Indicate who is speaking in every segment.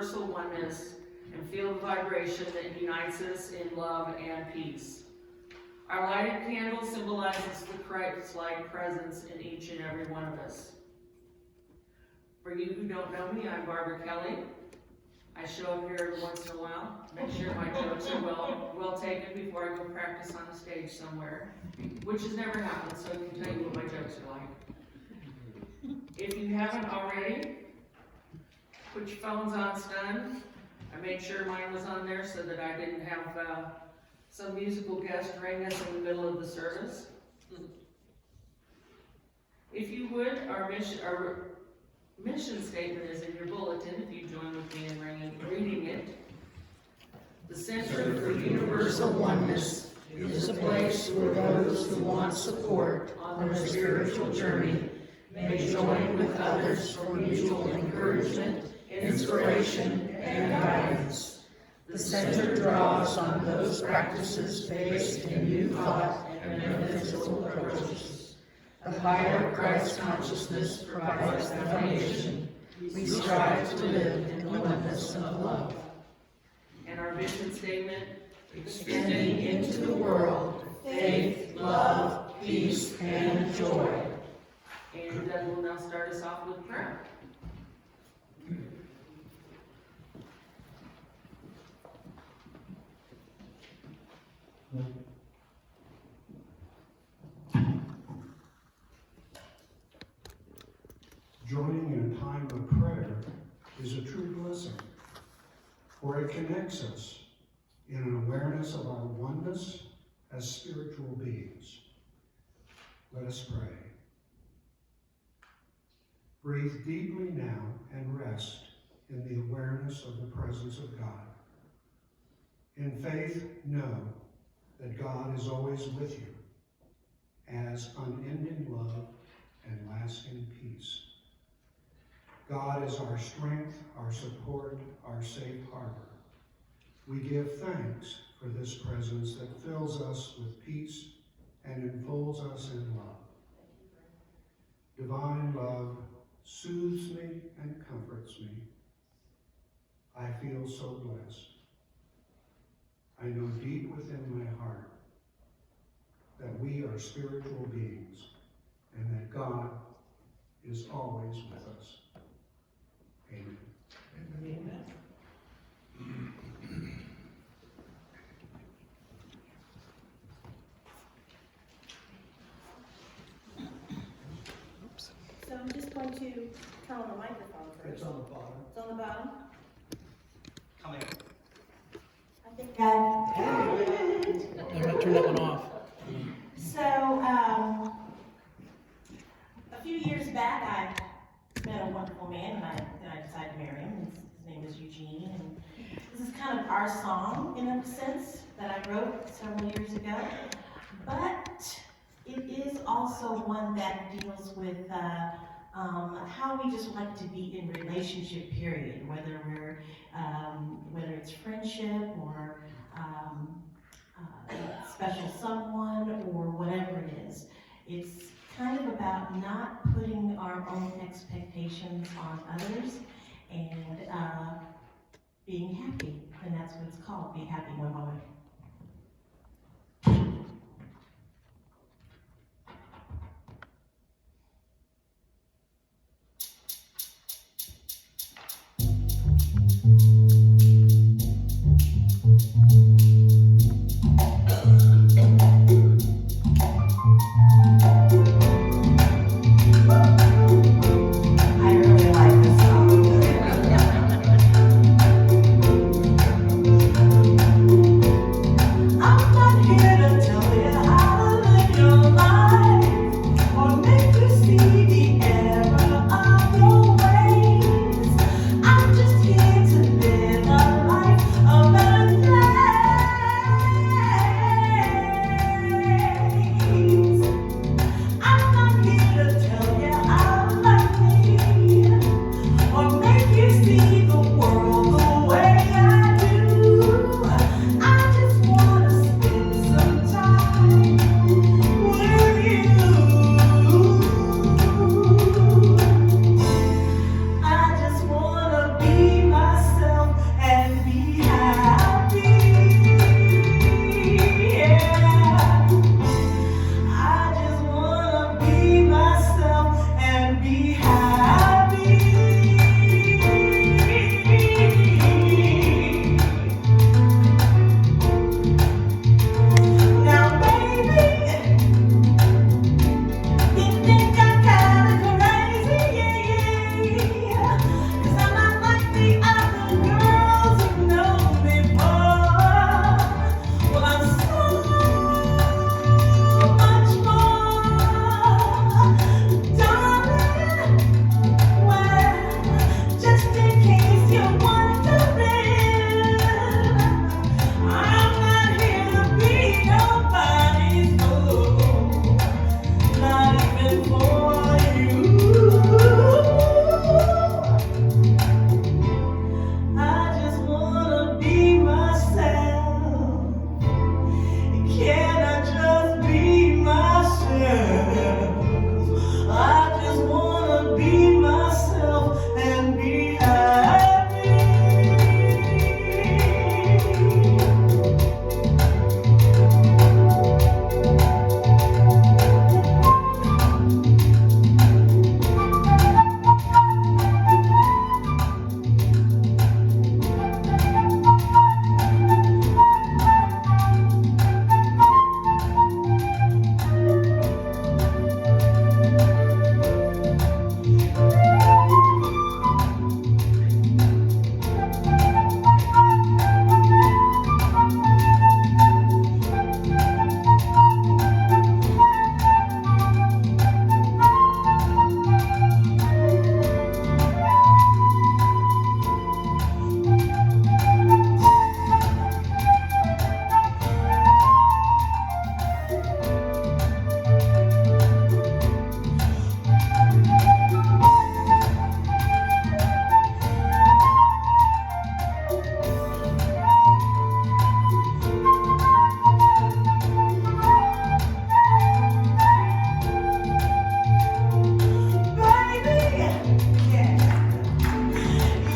Speaker 1: universal oneness and feel the vibration that unites us in love and peace. Our lighted candle symbolizes the Christ-like presence in each and every one of us. For you who don't know me, I'm Barbara Kelly. I show up here every once in a while, make sure my jokes are well taken before I go practice on a stage somewhere, which has never happened, so I can tell you what my jokes are like. If you haven't already, put your phones on stun. I made sure mine was on there so that I didn't have some musical guest ring us in the middle of the service. If you would, our mission statement is in your bulletin, if you join with me in reading it. The Center for Universal Oneness is a place where those who want support on their spiritual journey may join with others for mutual encouragement, inspiration, and guidance. The Center draws on those practices based in new thought and metaphysical approaches. The higher Christ consciousness provides the foundation. We strive to live in the oneness of love. And our mission statement, extending into the world faith, love, peace, and joy. And we'll now start us off with prayer.
Speaker 2: Joining in a time of prayer is a true blessing, for it connects us in an awareness of our oneness as spiritual beings. Let us pray. Breathe deeply now and rest in the awareness of the presence of God. In faith, know that God is always with you as unending love and lasting peace. God is our strength, our support, our safe harbor. We give thanks for this presence that fills us with peace and enfolds us in love. Divine love soothes me and comforts me. I feel so blessed. I know deep within my heart that we are spiritual beings and that God is always with us. Amen.
Speaker 1: Amen.
Speaker 3: So I'm just going to turn on the microphone first.
Speaker 4: It's on the bottom.
Speaker 3: It's on the bottom?
Speaker 4: Coming.
Speaker 3: I think I did.
Speaker 5: I'm going to turn that one off.
Speaker 3: So, a few years back, I met a wonderful man, and I decided to marry him. His name is Eugene, and this is kind of our song, in a sense, that I wrote several years ago. But it is also one that deals with how we just like to be in relationship, period, whether it's friendship or special someone or whatever it is. It's kind of about not putting our own expectations on others and being happy, and that's what it's called, Be Happy One Moment. I'm just here to live. you're wondering, I'm not here to be nobody's fool, not even for you. I just wanna be myself. Can I just be myself? I just wanna be myself and be happy.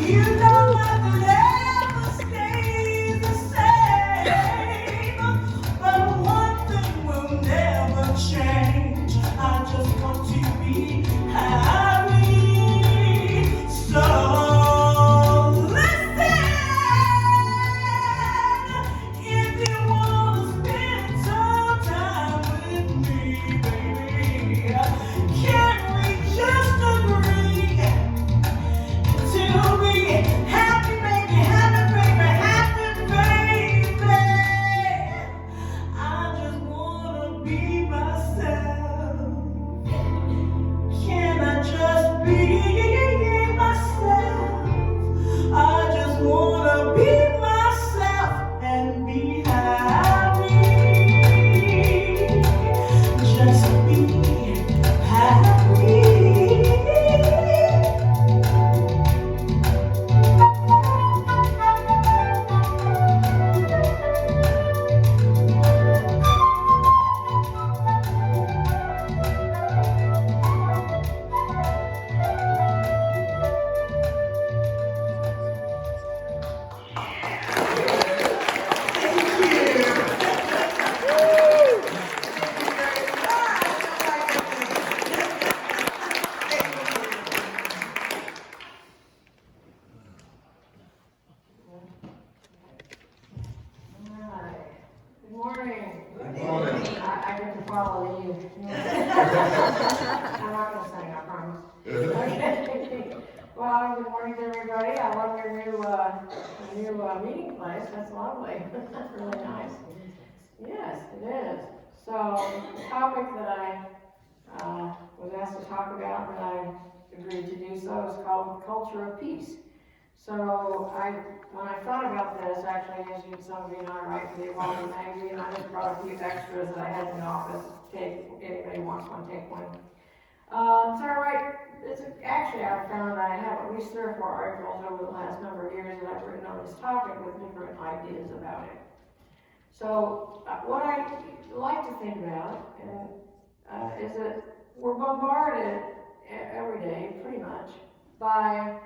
Speaker 3: You know nothing ever stays the same, but one thing will never change. I just want to be happy. So listen, if you wanna spend some time with me, baby, can we just agree to be happy, baby, happy, baby, happy, baby? I just wanna be myself. Can I just be myself? I just wanna be myself and be happy. Just be happy.
Speaker 5: Good morning.
Speaker 6: Good morning.
Speaker 5: I get to follow you. I'm not gonna sing, I promise. Okay. Well, good morning to everybody. I love your new meeting place. That's lovely. That's really nice. Yes, it is. So the topic that I was asked to talk about, and I agreed to do so, is called Culture of Peace. So when I thought about this, actually, as some of you know, I write for the Walden magazine. I just brought a few extras that I had in the office. Take, if anybody wants one, take one. So I write, actually I've found I have at least 3 or 4 articles over the last number of years that I've written on this topic with different ideas about it. So what I like to think about is that we're bombarded every day, pretty much, by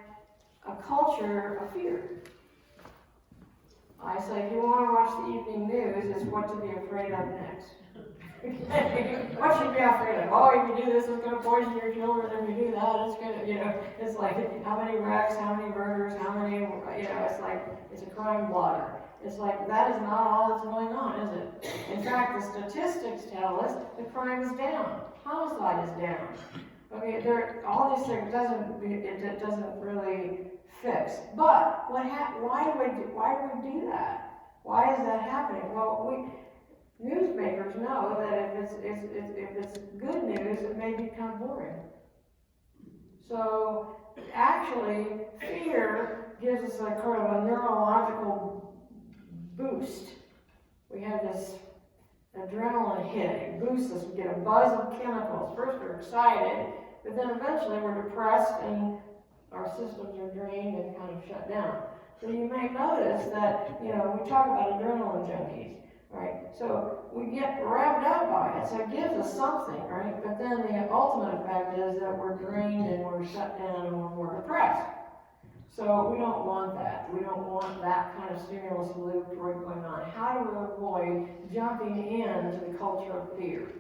Speaker 5: a culture of fear. I say, if you want to watch the evening news, it's what to be afraid of next. What should you be afraid of? Oh, if you do this, it's going to poison your children. If you do that, it's going to, it's like how many wrecks, how many murders, how many, it's like, it's a crime blotter. It's like, that is not all that's going on, is it? In fact, the statistics tell us the crime is down. Homicide is down. Okay, all these things it doesn't really fix. But why do we do that? Why is that happening? Well, newsmakers know that if it's good news, it may become boring. So actually, fear gives like sort of a neurological boost. We have this adrenaline hit. It boosts us. We get a buzz of chemicals. First we're excited, but then eventually we're depressed and our systems are drained and kind of shut down. So you may notice that, we talk about adrenaline junkies, right? So we get revved up by it, so it gives us something, right? But then the ultimate effect is that we're drained and we're shut down and we're more depressed. So we don't want that. We don't want that kind of stimulus loop going on. How do we avoid jumping into the culture of fear?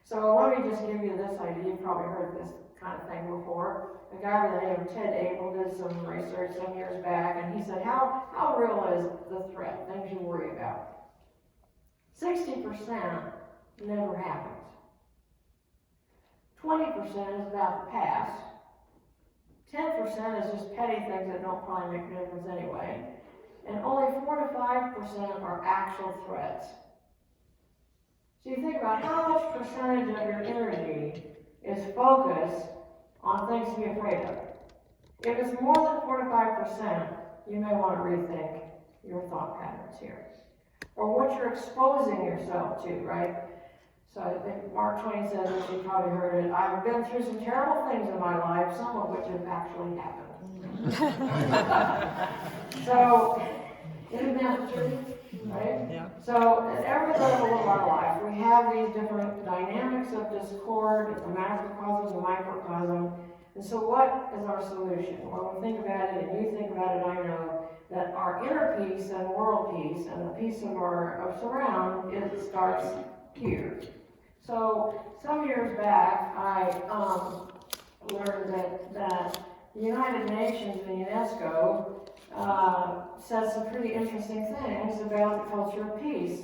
Speaker 5: So let me just give you this idea. You've probably heard this kind of thing before. A guy by the name of Ted Abel did some research some years back, and he said, how real is the threat, things you worry about? 60% never happens. 20% is about the past. 10% is just petty things that don't probably make a difference anyway. And only 4 to 5% are actual threats. So you think about how much percentage of your energy is focused on things to be afraid of. If it's more than 4 to 5%, you may want to rethink your thought patterns here. Or what you're exposing yourself to, right? So I think Mark Twain said this, you probably heard it, I've been through some terrible things in my life, some of which have actually happened. So, isn't that true? Right? Yeah. So at every level of our life, we have these different dynamics of discord, the macrocosm, the microcosm. And so what is our solution? When we think about it, and you think about it, I know that our inner peace and world peace and the peace of our surround, it starts here. So some years back, I learned that the United Nations and UNESCO says some pretty interesting things about the culture of peace.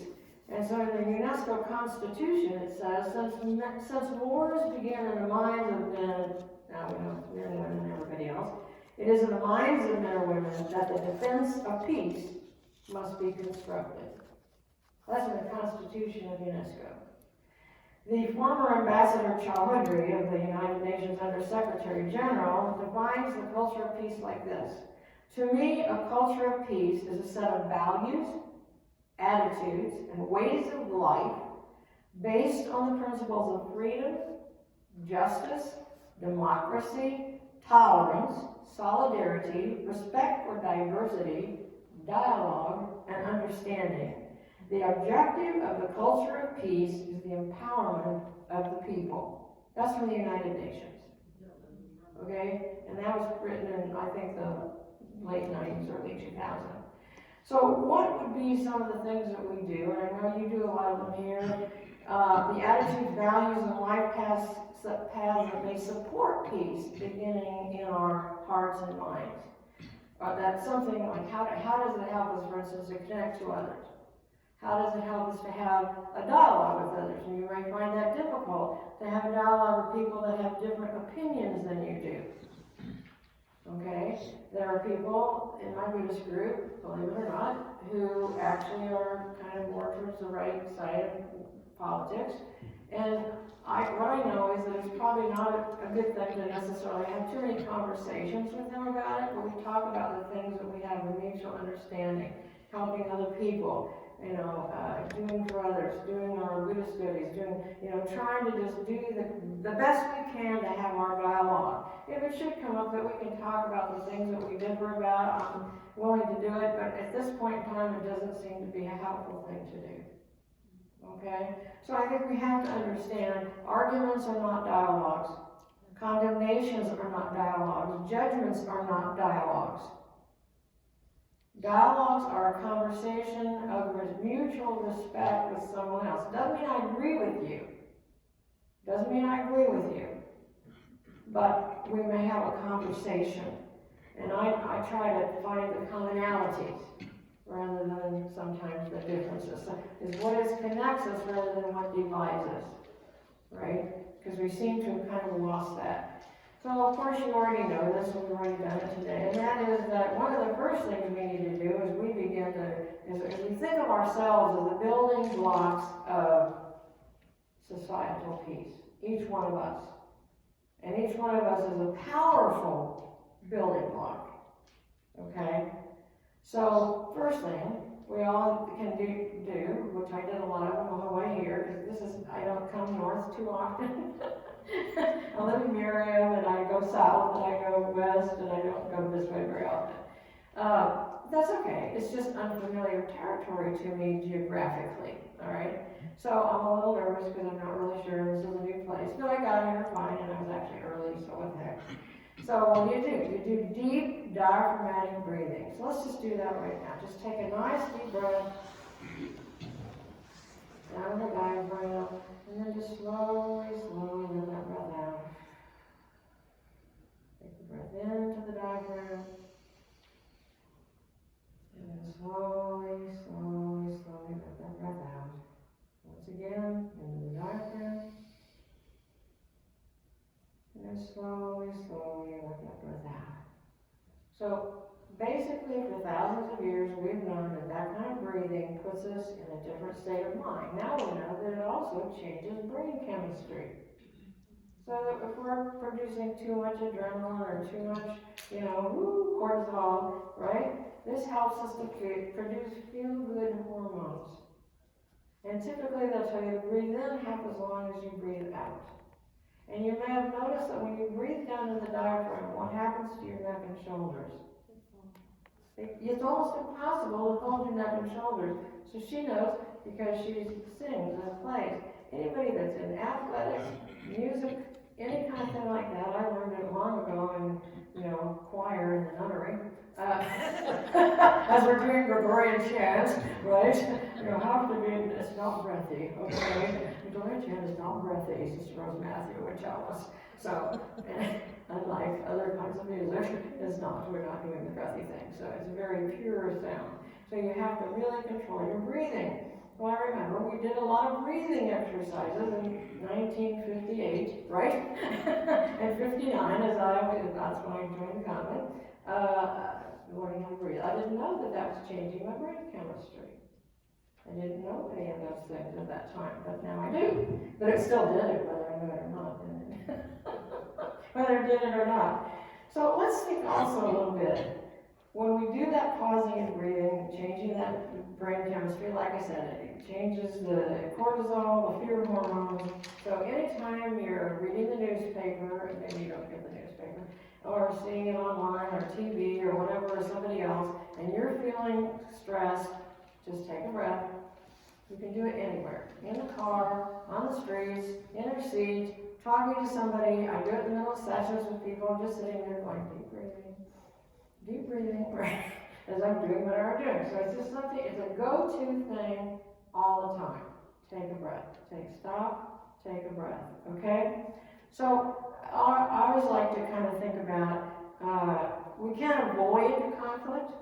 Speaker 5: And so in the UNESCO Constitution, it says, since wars begin in the minds of men, now we know men and women and everybody else, it is in the minds of men and women that the defense of peace must be constructed. That's in the Constitution of UNESCO. The former Ambassador Chowdhury of the United Nations Under Secretary General defines the culture of peace like this. To me, a culture of peace is a set of values, attitudes, and ways of life based on the principles of freedom, justice, democracy, tolerance, solidarity, respect for diversity, dialogue, and understanding. The objective of the culture of peace is the empowerment of the people. That's from the United Nations. Okay? And that was written in, I think, the late 90s, early 2000s. So what would be some of the things that we do? And I know you do a lot of them here. The attitudes, values, and life paths that may support peace beginning in our hearts and minds. That's something like how does it help us, for instance, to connect to others? How does it help us to have a dialogue with others? And you may find that difficult to have a dialogue with people that have different opinions than you do. Okay? There are people in my Buddhist group, believe it or not, who actually are kind of more towards the right side of politics. And what I know is that it's probably not a good thing to necessarily have too many conversations with them about it, but we talk about the things that we have a mutual understanding, helping other people, doing for others, doing our Buddhist studies, trying to just do the best we can to have our dialogue. If it should come up that we can talk about the things that we differ about, I'm willing to do it, but at this point in time, it doesn't seem to be a helpful thing to do. Okay? So I think we have to understand arguments are not dialogues. Condemnations are not dialogues. Judgments are not dialogues. Dialogues are a conversation of mutual respect with someone else. Doesn't mean I agree with you. Doesn't mean I agree with you. But we may have a conversation. And I try to find the commonalities rather than sometimes the differences. So is what connects us rather than what divides us. Right? Because we seem to have kind of lost that. So, of course, you already know this, and we've already done it today, and that is that one of the first things we need to do is we think of ourselves as the building blocks of societal peace, each one of us. And each one of us is a powerful building block, okay? So, first thing, we all can do, which I did a lot of on the way here, because I don't come north too often. I live in Merriam, and I go south, and I go west, and I don't go this way very often. That's okay, it's just unfamiliar territory to me geographically, all right? So I'm a little nervous because I'm not really sure this is a new place, but I got here fine, and I was actually early, so what the heck. So what do? You do deep diaphragmatic breathing. So let's just do that right now. Just take a nice deep breath down the diaphragm, and then just slowly let that breath out. Take the breath into the diaphragm, and then slowly let that breath out. Once again, into the diaphragm. And then slowly let that breath out. So basically for thousands of years we've known that that kind of breathing puts us in a different state of mind. Now we know that it also changes brain chemistry. So that if we're producing too much adrenaline or too much, cortisol, right? This helps us to produce feel-good hormones. And typically they'll tell you to breathe in half as long as you breathe out. And you may have noticed that when you breathe down in the diaphragm, what happens to your neck and shoulders? It's almost impossible to hold your neck and shoulders. So she knows because she sings and plays. Anybody that's in athletics, music, any kind of thing like that, I learned it long ago in, choir in the nunnery. As we're doing Gregorian chant, right? You have to be, it's not breathy, okay? Gregorian chant is not breathy, Sister Rose Matthew would tell us. So, unlike other kinds of music, we're not doing the breathy thing. So it's a very pure sound. So you have to really control your breathing. Well, I remember we did a lot of breathing exercises in 1958, right? And 59, that's when I joined the convent. Learning how to breathe. I didn't know that was changing my brain chemistry. I didn't know any of those things at that time, but now I do. But it still did it, whether I knew it or not, didn't it? Whether it did it or not. So let's think also a little bit. When we do that pausing and breathing, changing that brain chemistry, like I said, it changes the cortisol, the fear hormones. So anytime you're reading the newspaper, and maybe you don't get the newspaper, or seeing it online or TV or whatever, or somebody else, and you're feeling stressed, just take a breath. You can do it anywhere. In the car, on the streets, in your seat, talking to somebody. I do it in the middle of sessions with people. I'm just sitting there going, deep breathing, right? As I'm doing whatever I'm doing. So it's just something, it's a go-to thing all the time. Take a breath. Stop, take a breath, okay? So I always like to kind of think about, we can't avoid conflict,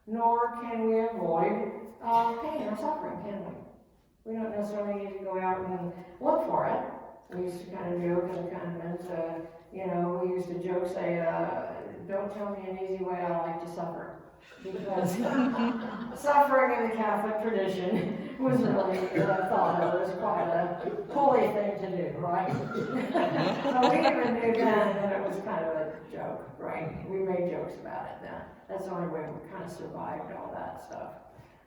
Speaker 5: nor can we avoid pain or suffering, can we? We don't necessarily need to go out and look for it. We used to kind of joke in the convent, we used to joke, say, don't tell me an easy way I like to suffer. Because suffering in the Catholic tradition was really thought of as quite a holy thing to do, right? So we even knew then that it was kind of a joke, right? We made jokes about it then. That's the only way we kind of survived all that stuff.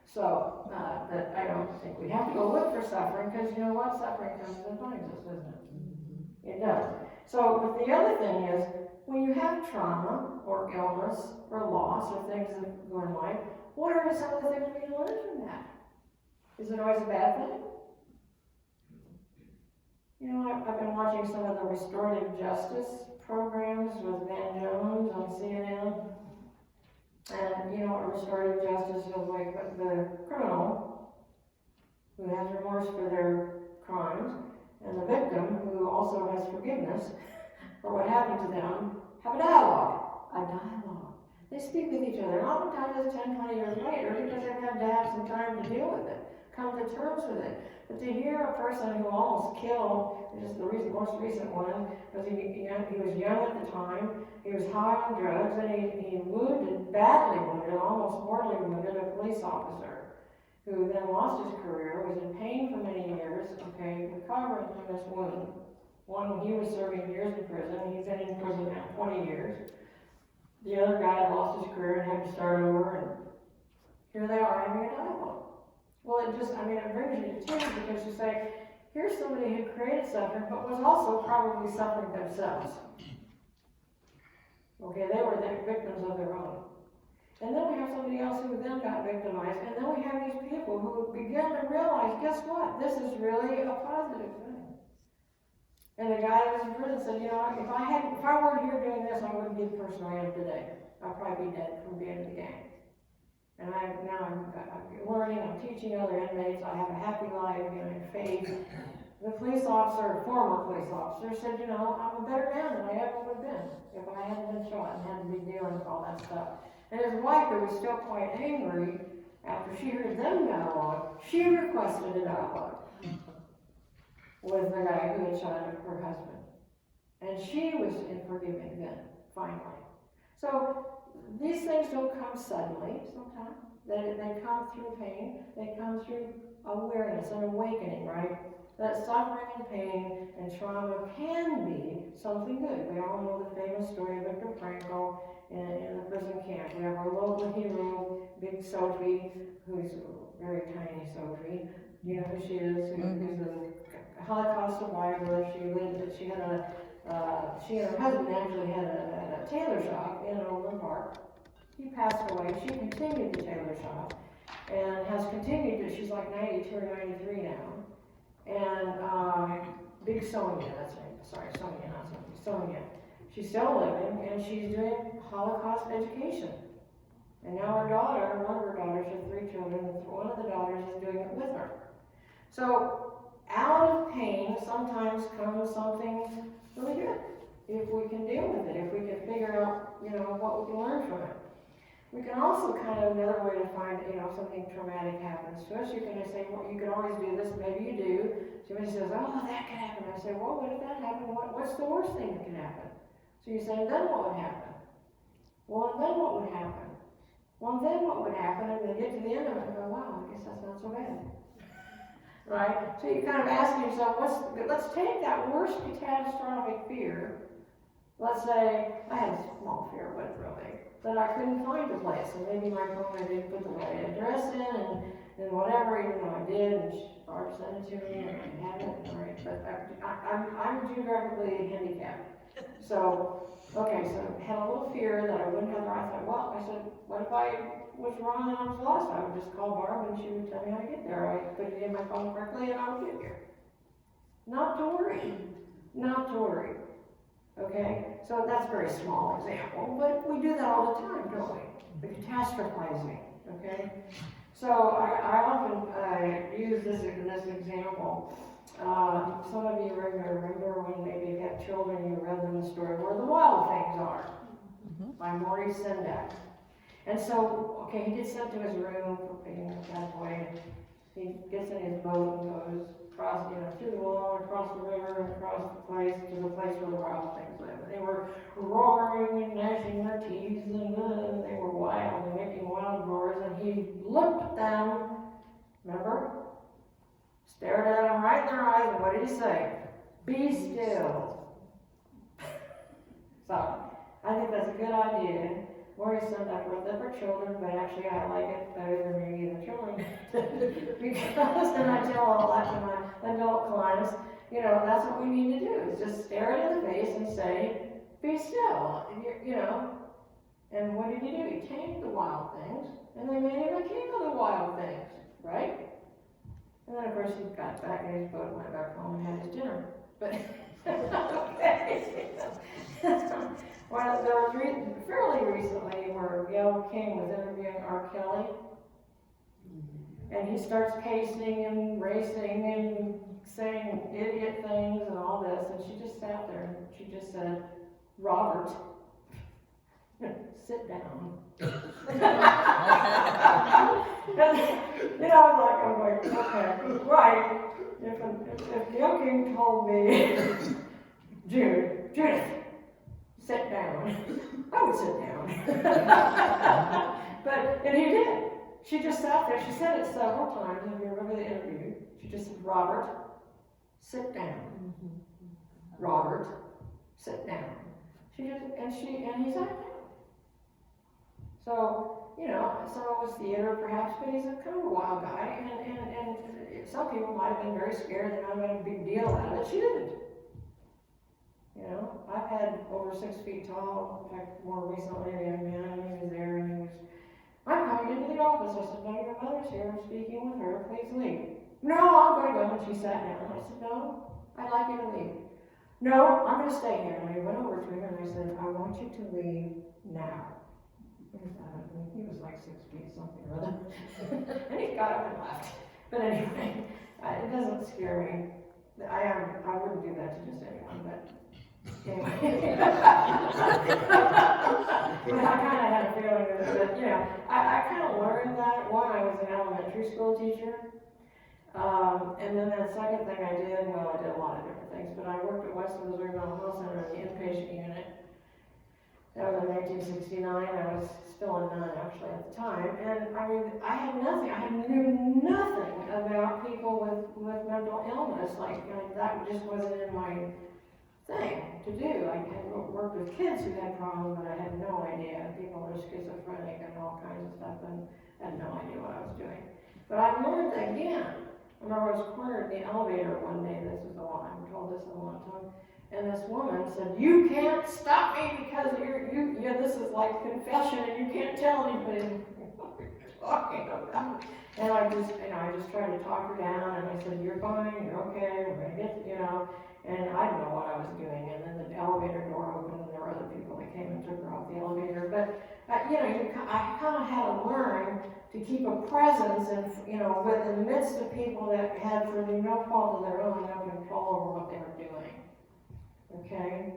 Speaker 5: So, that I don't think we have to go look for suffering, because you know what? Suffering comes and finds us, doesn't it? It does. So, but the other thing is, when you have trauma or illness or loss or things that go in life, what are some of the things we can learn from that? Is it always a bad thing? I've been watching some of the restorative justice programs with Van Jones on CNN. And what restorative justice is like, the criminal who has remorse for their crimes and the victim who also has forgiveness for what happened to them have a dialogue. They speak with each other, and oftentimes it's 10, 20 years later because they've had to have some time to deal with it, come to terms with it. But to hear a person who almost killed, just the most recent one, because he was young at the time, he was high on drugs, and he badly wounded, almost mortally wounded a police officer, who then lost his career, was in pain for many years, recovering from this wound. One, he was serving years in prison. He's been in prison now 20 years. The other guy lost his career and had to start over, and here they are having a dialogue. Well, it brings you to tears because you say, here's somebody who created suffering, but was also probably suffering themselves. Okay, they were the victims of their own. And then we have somebody else who then got victimized, and then we have these people who begin to realize, guess what? This is really a positive thing. And the guy that was in prison said, if I weren't here doing this, I wouldn't be the person I am today. I'd probably be dead from being in the gang. And I'm learning, I'm teaching other inmates, I have a happy life, in faith. The police officer, former police officer, said, I'm a better man than I ever would have been if I hadn't been shot and had to be dealing with all that stuff. And his wife, who was still quite angry after she heard them dialogue, she requested a dialogue with the guy who had shot her husband. And she was forgiving then, finally. So these things don't come suddenly sometimes. They come through pain. They come through awareness and awakening, right? That suffering and pain and trauma can be something good. We all know the famous story of Viktor Frankl in the prison camp. We have our local hero, Big Sophie, who's a very tiny Sophie. You know who she is? Who's a Holocaust survivor. She and her husband actually had a tailor shop in Overland Park. He passed away. She continued the tailor shop and has continued to, she's like 92 or 93 now. And Big Sonia, that's her name. Sorry, Sonia, not Sophie. Sonia. She's still living, and she's doing Holocaust education. And now her daughter, one of her daughters, has 3 children, and one of the daughters is doing it with her. So, out of pain sometimes comes something really good, if we can deal with it, if we can figure out, what we can learn from it. We can also another way to find, something traumatic happens to us. You can say, well, you can always do this, maybe you do. Somebody says, oh, that could happen. I say, well, what if that happened? What's the worst thing that can happen? So you say, then what would happen? Well, and then what would happen? Well, and then what would happen? And they get to the end of it and go, wow, I guess that's not so bad. Right? So you ask yourself, let's take that worst catastrophic fear. Let's say, I had a small fear, but real big, that I couldn't find a place. And maybe my phone, I didn't put the right address in, and whatever, even though I did, and Barb sent it to me, and I had it, right? But I'm geographically handicapped. So, okay, so I had a little fear that I wouldn't have the right. I said, what if I was wrong and I was lost? I would just call Barb and she would tell me how to get there. I put it in my phone correctly and I would get here. Not to worry. Not to worry. Okay? So that's a very small example, but we do that all the time, don't we? The catastrophizing. Okay? So I often use this example. Some of you remember when maybe you had children, you read them the story Where the Wild Things Are by Maurice Sendak. And so, okay, he gets sent to his room for being that way. He gets in his boat and goes across, through the wall, across the river, and across the place to the place where the wild things live. And they were roaring and gnashing their teeth, and they were wild and making wild roars. And he looked at them, remember? Stared at them right in their eyes, and what did he say? Be still. So, I think that's a good idea. Maurice Sendak wrote that for children, but actually I like it better than maybe the children. Because then I tell all that to my adult clients, that's what we need to do, is just stare it in the face and say, be still, And what did he do? He tamed the wild things, and they made him a king of the wild things, right? And then, of course, he got back in his boat and went back home and had his dinner. But, okay. Well, there was fairly recently where Gail King was interviewing R. Kelly. And he starts pacing and racing and saying idiot things and all this. And she just sat there and she just said, Robert, sit down. I'm going, okay, right. If Gail King told me, Judith, sit down, I would sit down. And he did. She just sat there. She said it several times. If you remember the interview, she just said, Robert, sit down. Robert, sit down. And he sat down. So, was theater perhaps, but he's a kind of a wild guy, and some people might have been very scared and I made a big deal out of it. She didn't. You know, I've had over 6 feet tall, in fact, more recently, a young man, and he was there, and he was, I'm coming into the office. I said, no, your mother's here, I'm speaking with her, please leave. No, I'm going to go, and she sat down. I said, no, I'd like you to leave. No, I'm going to stay here. And I went over to him, and I said, I want you to leave now. He was like 6 feet something or other. And he got up and left. But anyway, it doesn't scare me. I wouldn't do that to just anyone, but anyway. But I kind of had a feeling that, you know, I kind of learned that. One, I was an elementary school teacher. And then the second thing I did, well, I did a lot of different things, but I worked at Western Missouri Mental Health Center in the inpatient unit. That was in 1969. I was still a nun actually at the time. And I mean, I had nothing. I knew nothing about people with mental illness. Like, that just wasn't in my thing to do. I had worked with kids who had problems, but I had no idea. People were schizophrenic and all kinds of stuff, and I had no idea what I was doing. But I learned again. I remember I was cornered in the elevator one day. This is a lot. I've told this a long time. And this woman said, "You can't stop me because this is like confession, and you can't tell anybody what you're talking about." And I just tried to talk her down, and I said, "You're fine. You're okay. We're gonna get, And I didn't know what I was doing. And then the elevator door opened, and there were other people that came and took her off the elevator. But I kind of had to learn to keep a presence, and in the midst of people that had, for no fault of their own, no control over what they were doing. Okay?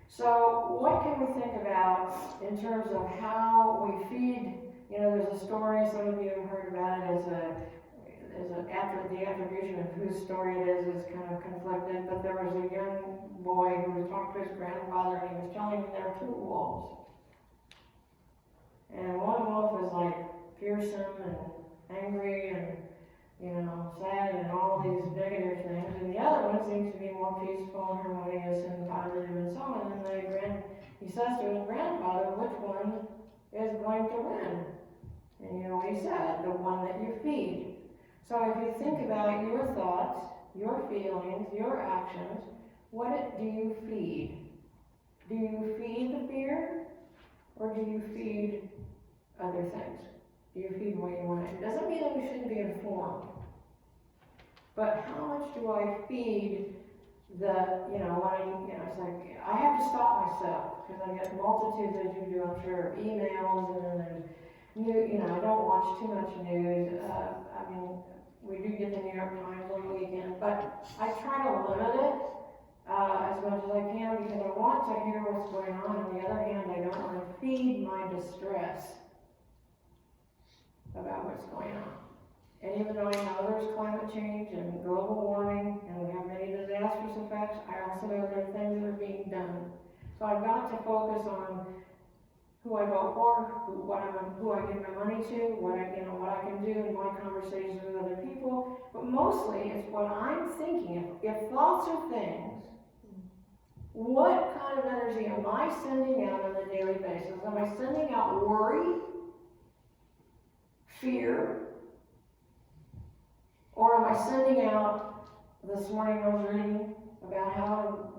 Speaker 5: So what can we think about in terms of how we feed? There's a story, some of you have heard about it, the attribution of whose story it is kind of conflicted, but there was a young boy who was talking to his grandfather, and he was telling him there were 2 wolves. And one wolf was like fearsome and angry and sad and all these negative things, and the other one seems to be more peaceful and harmonious and positive and so on. And he says to his grandfather, which one is going to win? And you know what he said? The one that you feed. So if you think about your thoughts, your feelings, your actions, what do you feed? Do you feed the fear, or do you feed other things? Do you feed what you want? It doesn't mean that we shouldn't be informed. But how much do I feed it's like, I have to stop myself, because I get multitudes, as you do, I'm sure, of emails, and then there's I don't watch too much news. We do get the New York Times on the weekend, but I try to limit it as much as I can, because I want to hear what's going on. On the other hand, I don't want to feed my distress about what's going on. And even though I know there's climate change and global warming, and we have many disastrous effects, I also know there are things that are being done. So I've got to focus on who I vote for, who I give my money to, what I can do in my conversations with other people. But mostly, it's what I'm thinking. If thoughts are things, what kind of energy am I sending out on a daily basis? Am I sending out worry, fear, or am I sending out? This morning I was reading about how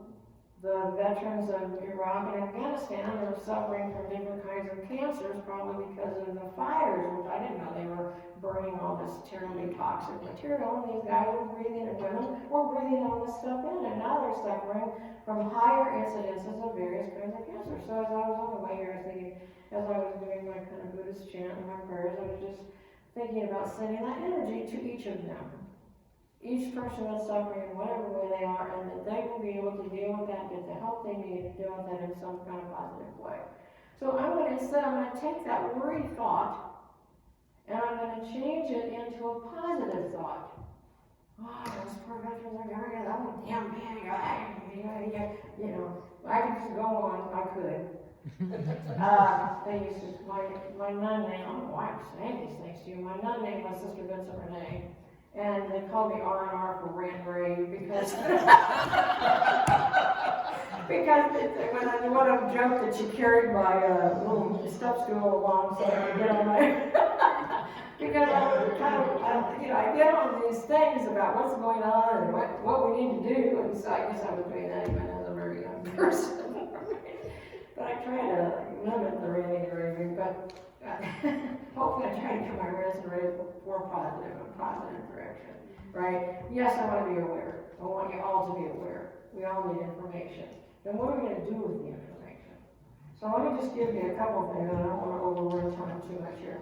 Speaker 5: the veterans of Iraq and Afghanistan are suffering from different kinds of cancers, probably because of the fires, which I didn't know they were burning all this terribly toxic material. And these guys were breathing, and women were breathing all this stuff in, and now they're suffering from higher incidences of various kinds of cancer. So as I was on the way here, I was thinking, as I was doing my kind of Buddhist chant and my prayers, I was just thinking about sending that energy to each of them. Each person that's suffering in whatever way they are, and that they will be able to deal with that, get the help they need, and deal with that in some kind of positive way. So I'm going to take that worry thought, and I'm going to change it into a positive thought. Oh, those poor veterans are going to get that one damn big. I could just go on. I could. They used to, my nun name, I don't know why I'm saying these things to you. My nun name was Sister Vincent Renee. And they called me R&R for Rant Brave because when I want to joke that she carried my little step stool along so I could get on my I get on these things about what's going on and what we need to do, and so I guess I was doing that even as a very young person. But I try to limit the ranting and raving, but hopefully I try to get my rants and raves more positive direction, right? Yes, I want to be aware. I want you all to be aware. We all need information. Then what are we going to do with the information? So let me just give you a couple things. I don't want to overrun time too much here.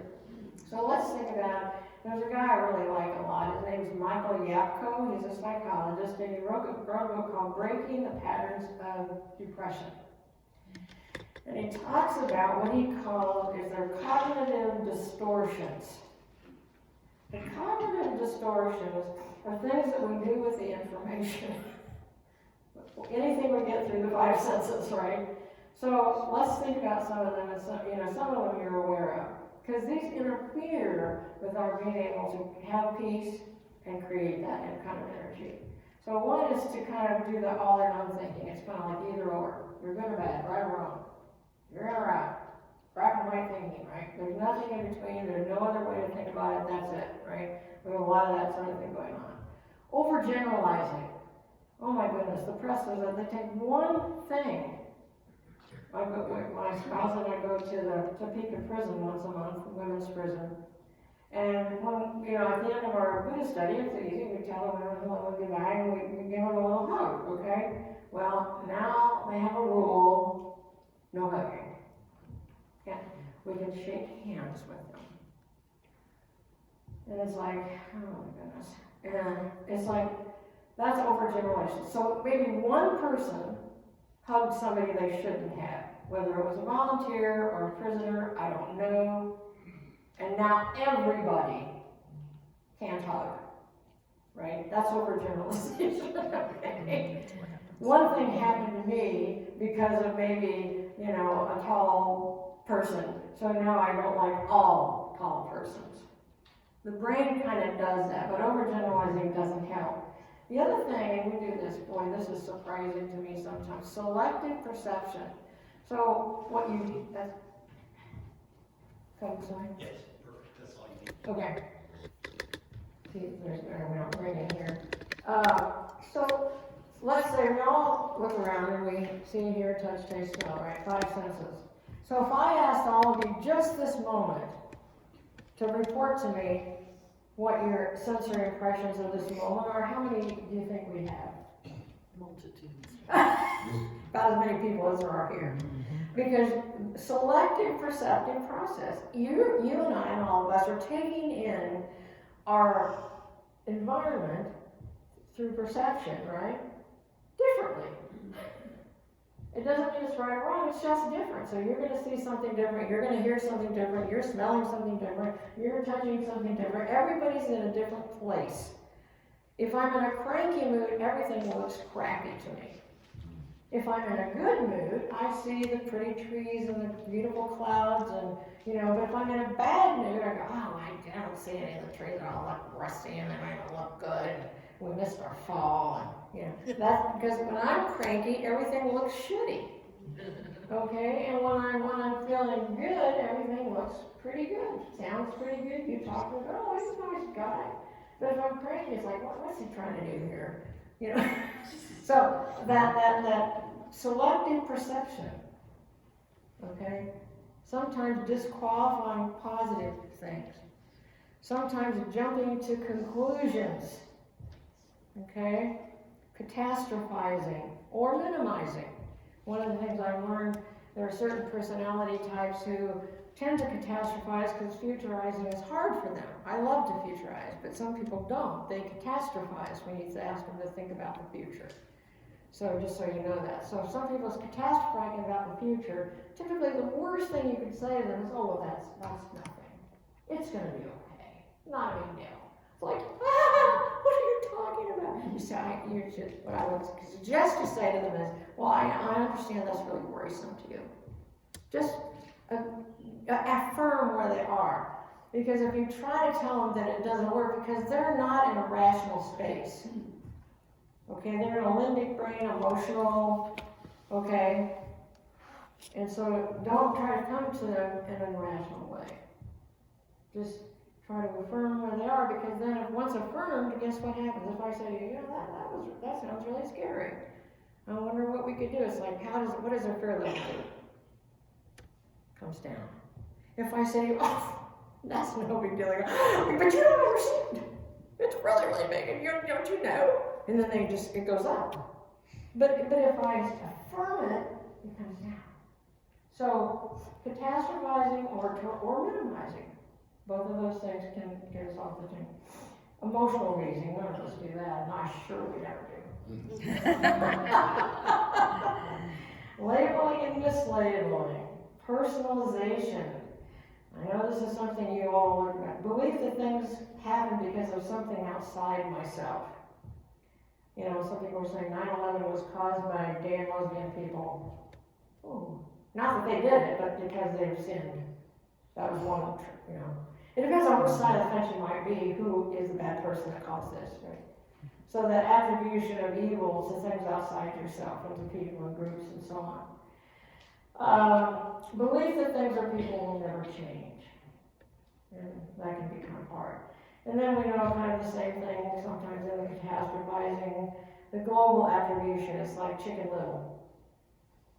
Speaker 5: So let's think about, there's a guy I really like a lot. His name is Michael Yapko. He's a psychologist, and he wrote a book called Breaking the Patterns of Depression. And he talks about what he calls is their cognitive distortions. The cognitive distortions are things that we do with the information. Anything we get through the five senses, right? So let's think about some of them, and some of them you're aware of. Because these interfere with our being able to have peace and create that kind of energy. So one is to kind of do the all or none thinking. It's kind of like either or. You're good or bad, right or wrong. You're in or out. Black and white thinking, right? There's nothing in between. There's no other way to think about it. That's it, right? We have a lot of that sort of thing going on. Overgeneralizing. Oh my goodness, the press says that they take one thing. I go with my spouse and I go to the Topeka prison once a month, women's prison. And when, at the end of our Buddhist study, it's easy. We tell them we'll be back and we give them a little hug, okay? Well, now they have a rule, no hugging. Yeah, we can shake hands with them. And it's like, oh my goodness. And it's like, that's overgeneralization. So maybe one person hugged somebody they shouldn't have, whether it was a volunteer or a prisoner, I don't know. And now everybody can't hug, right? That's overgeneralization. Okay. One thing happened to me because of maybe, a tall person. So now I don't like all tall persons. The brain kind of does that, but overgeneralizing doesn't help. The other thing, and we do this, boy, this is surprising to me sometimes, selective perception. So what you, sorry?
Speaker 4: Yes, perfect, that's all you need.
Speaker 5: Okay. See, we're not ringing here. So let's say we all look around and we see, hear, touch, taste, smell, right? Five senses. So if I asked all of you just this moment to report to me what your sensory impressions of this moment are, how many do you think we have?
Speaker 1: Multitudes.
Speaker 5: About as many people as there are here. Because selective perceptive process, you and I and all of us are taking in our environment through perception, right? Differently. It doesn't mean it's right or wrong, it's just different. So you're going to see something different, you're going to hear something different, you're smelling something different, you're touching something different. Everybody's in a different place. If I'm in a cranky mood, everything looks crappy to me. If I'm in a good mood, I see the pretty trees and the beautiful clouds and, but if I'm in a bad mood, I go, oh, I don't see any of the trees, they all look rusty and they don't look good. We missed our fall, and, that's because when I'm cranky, everything looks shitty. Okay, and when I'm feeling good, everything looks pretty good. Sounds pretty good. You talk to them, oh, he's a nice guy. But if I'm cranky, it's like, what's he trying to do here? So that selective perception, okay, sometimes disqualifying positive things, sometimes jumping to conclusions, okay, catastrophizing or minimizing. One of the things I've learned, there are certain personality types who tend to catastrophize because futurizing is hard for them. I love to futurize, but some people don't. They catastrophize when you ask them to think about the future. So just so you know that. So if some people's catastrophizing about the future, typically the worst thing you could say to them is, oh, well, that's nothing. It's going to be okay. Not a big deal. It's like, what are you talking about? You say, what I would suggest you say to them is, well, I understand that's really worrisome to you. Just affirm where they are. Because if you try to tell them that it doesn't work, because they're not in a rational space. Okay, they're in a limbic brain, emotional, okay? And so don't try to come to them in an irrational way. Just try to affirm where they are, because then if once affirmed, guess what happens? If I say, you know, that sounds really scary. I wonder what we could do. It's like, what does our fear level do? Comes down. If I say, oh, that's no big deal, I go, but you don't understand. It's really, really big, and don't you know? And then it goes up. But if I affirm it, it comes down. So catastrophizing or minimizing, both of those things can get us off the chain. Emotional reasoning, none of us do that, and I sure would never do. Labeling and mislabeling, personalization. I know this is something you all look at. Belief that things happen because of something outside myself. You know, some people are saying 9/11 was caused by gay and lesbian people. Ooh. Not that they did it, but because they've sinned. That was one of them, you know. It depends on which side of the fence you might be, who is the bad person that caused this, right? So that attribution of evil to things outside yourself, and to people and groups and so on. Belief that things or people will never change. And that can be kind of hard. And then we know kind of the same thing sometimes in the catastrophizing. The global attribution is like Chicken Little.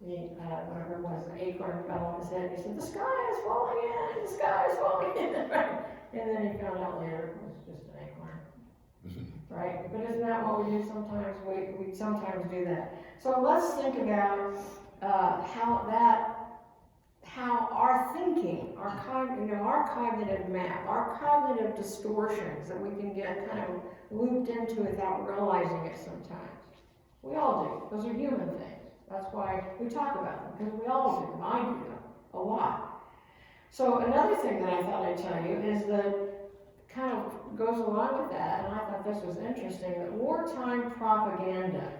Speaker 5: Whatever it was, the acorn fell on his head, and he said, the sky is falling in, the sky is falling in. And then he found out later it was just an acorn. Right? But isn't that what we do sometimes? We sometimes do that. So let's think about how our thinking, our cognitive map, our cognitive distortions that we can get kind of looped into without realizing it sometimes. We all do. Those are human things. That's why we talk about them, because we all do them. I do them a lot. So another thing that I thought I'd tell you is that kind of goes along with that, and I thought this was interesting, that wartime propaganda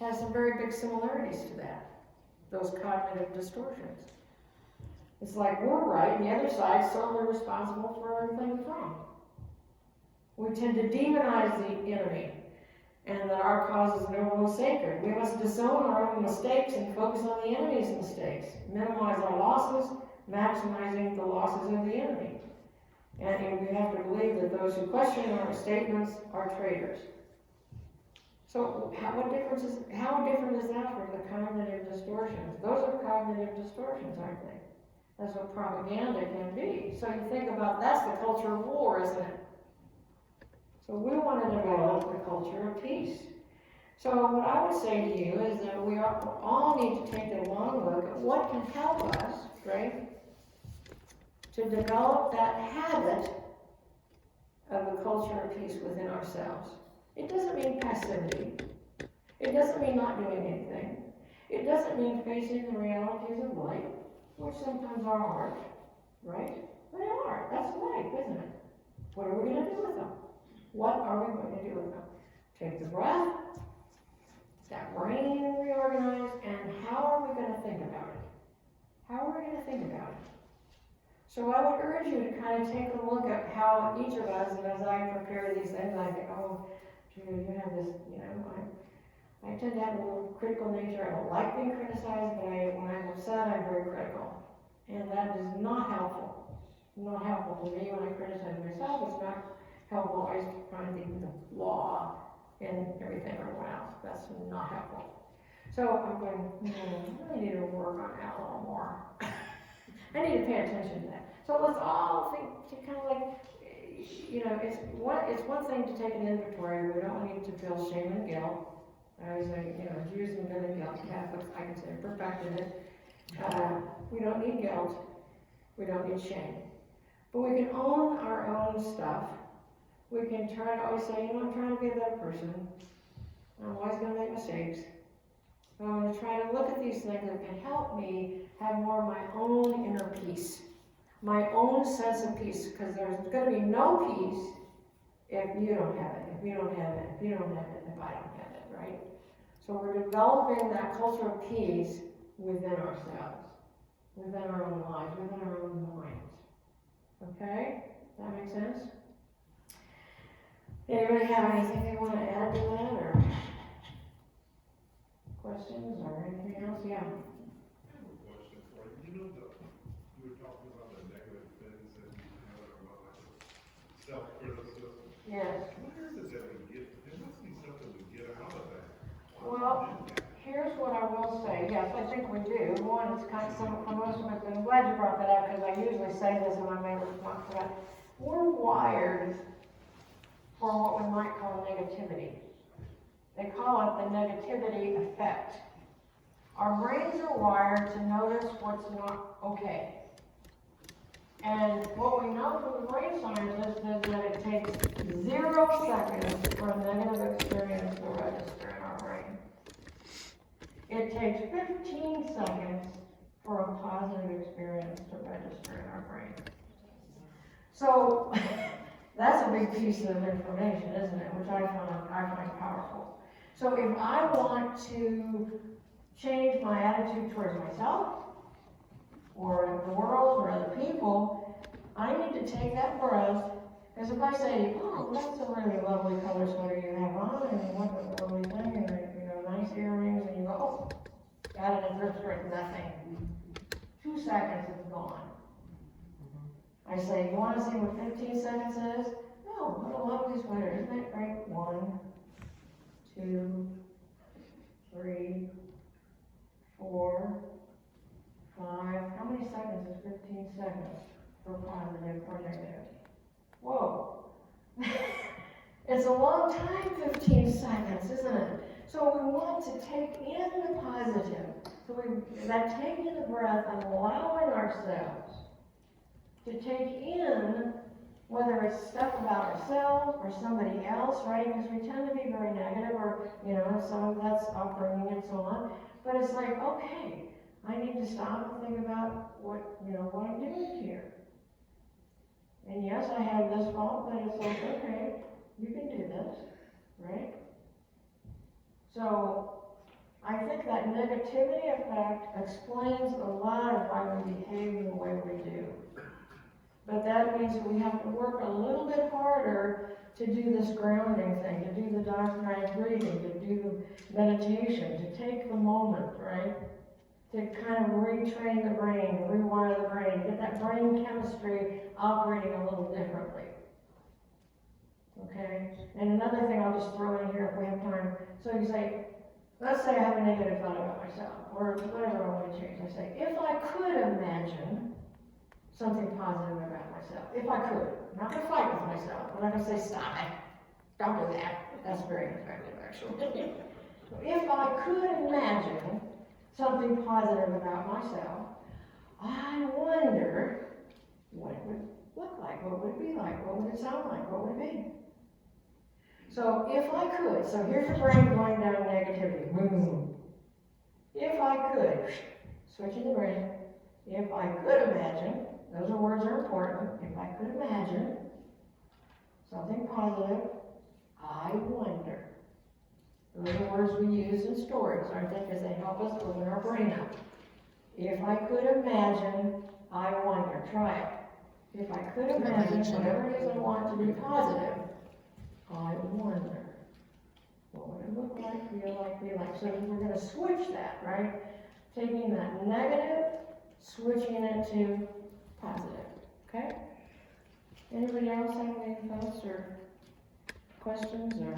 Speaker 5: has some very big similarities to that, those cognitive distortions. It's like we're right, and the other side's solely responsible for everything that's wrong. We tend to demonize the enemy, and that our cause is noble and sacred. We must disown our own mistakes and focus on the enemy's mistakes, minimize our losses, maximizing the losses of the enemy. And we have to believe that those who question our statements are traitors. So how different is that from the cognitive distortions? Those are cognitive distortions, aren't they? That's what propaganda can be. So you think about, that's the culture of war, isn't it? So we want to develop the culture of peace. So what I would say to you is that we all need to take a long look at what can help us, right, to develop that habit of a culture of peace within ourselves. It doesn't mean passivity. It doesn't mean not doing anything. It doesn't mean facing the realities of life, which sometimes are hard, right? They are. That's life, isn't it? What are we going to do with them? What are we going to do with them? Take the breath, that brain reorganize, and how are we going to think about it? How are we going to think about it? So I would urge you to kind of take a look at how each of us, and as I prepare these things, I think, oh, Jude, you have this, you know, I tend to have a little critical nature. I don't like being criticized, but when I'm upset, I'm very critical. And that is not helpful. Not helpful to me when I criticize myself. It's not helpful. I try to think of the flaw in everything or everyone else. That's not helpful. So I'm going, I need to work on that a little more. I need to pay attention to that. So let's all think to kind of like, you know, it's one thing to take an inventory. We don't need to feel shame and guilt. I always say, you know, Jews and good and guilt, Catholics, I can say, perfected it. We don't need guilt. We don't need shame. But we can own our own stuff. We can try to always say, you know, I'm trying to be a better person. I'm always going to make mistakes. But I'm going to try to look at these things that can help me have more of my own inner peace, my own sense of peace, because there's going to be no peace if you don't have it, if you don't have it, if you don't have it, if I don't have it, right? So we're developing that culture of peace within ourselves, within our own lives, within our own minds. Okay? That makes sense? Anybody have anything they want to add to that, or questions, or anything else? Yeah.
Speaker 6: I have a question for you. You know, you were talking about the negative things and how they're about like self-criticism.
Speaker 5: Yes.
Speaker 6: What is it that we get, there must be something we get out of that.
Speaker 5: Well, here's what I will say. Yes, I think we do. One, it's kind of some, for most of us, and I'm glad you brought that up because I usually say this and I may respond to that. We're wired for what we might call negativity. They call it the negativity effect. Our brains are wired to notice what's not okay. And what we know from the brain scientists is that it takes 0 seconds for a negative experience to register in our brain. It takes 15 seconds for a positive experience to register in our brain. So that's a big piece of information, isn't it? Which I find powerful. So if I want to change my attitude towards myself, or the world, or other people, I need to take that breath. Because if I say, oh, that's a really lovely color sweater you have on, and what a lovely thing, and nice earrings, and you go, oh, got it in thrift store, nothing. 2 seconds, it's gone. I say, you want to see what 15 seconds is? No, what a lovely sweater, isn't that great? 1, 2, 3, 4, 5. How many seconds is 15 seconds for positive or negative? Whoa. It's a long time, 15 seconds, isn't it? So we want to take in the positive. So that taking the breath and allowing ourselves to take in, whether it's stuff about ourselves or somebody else, right? Because we tend to be very negative, or, some of that's upbringing and so on. But it's like, okay, I need to stop and think about what I'm doing here. And yes, I have this fault, but it's like, okay, you can do this, right? So I think that negativity effect explains a lot of why we behave the way we do. But that means that we have to work a little bit harder to do this grounding thing, to do the diaphragmatic breathing, to do the meditation, to take the moment, right? To kind of retrain the brain, rewire the brain, get that brain chemistry operating a little differently. Okay? And another thing I'll just throw in here if we have time. So you say, let's say I have a negative thought about myself, or whatever I want to change. I say, if I could imagine something positive about myself, if I could. I'm not going to fight with myself. I'm not going to say, stop it. Don't do that. That's very effective, actually. If I could imagine something positive about myself, I wonder what it would look like, what would it be like, what would it sound like, what would it be? So if I could, so here's your brain going down negativity, boom. If I could, switching the brain, if I could imagine, those words are important, if I could imagine something positive, I wonder. Those are words we use in stories, aren't they? Because they help us open our brain up. If I could imagine, I wonder. Try it. If I could imagine whatever it is I want to be positive, I wonder. What would it look like, feel like, be like? So we're going to switch that, right? Taking that negative, switching it to positive. Okay? Anybody else have any thoughts or questions or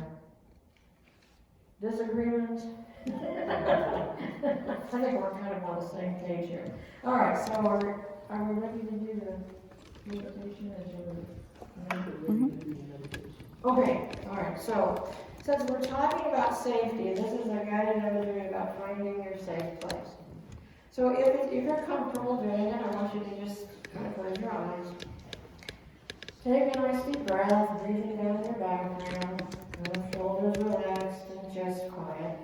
Speaker 5: disagreements? I think we're kind of on the same page here. All right, so are we ready to do the meditation? Okay, all right, so since we're talking about safety, this is a guided imagery about finding your safe place. So if you're comfortable doing it, I want you to just kind of close your eyes. Take a nice deep breath, breathing down your diaphragm, shoulders relaxed and chest quiet.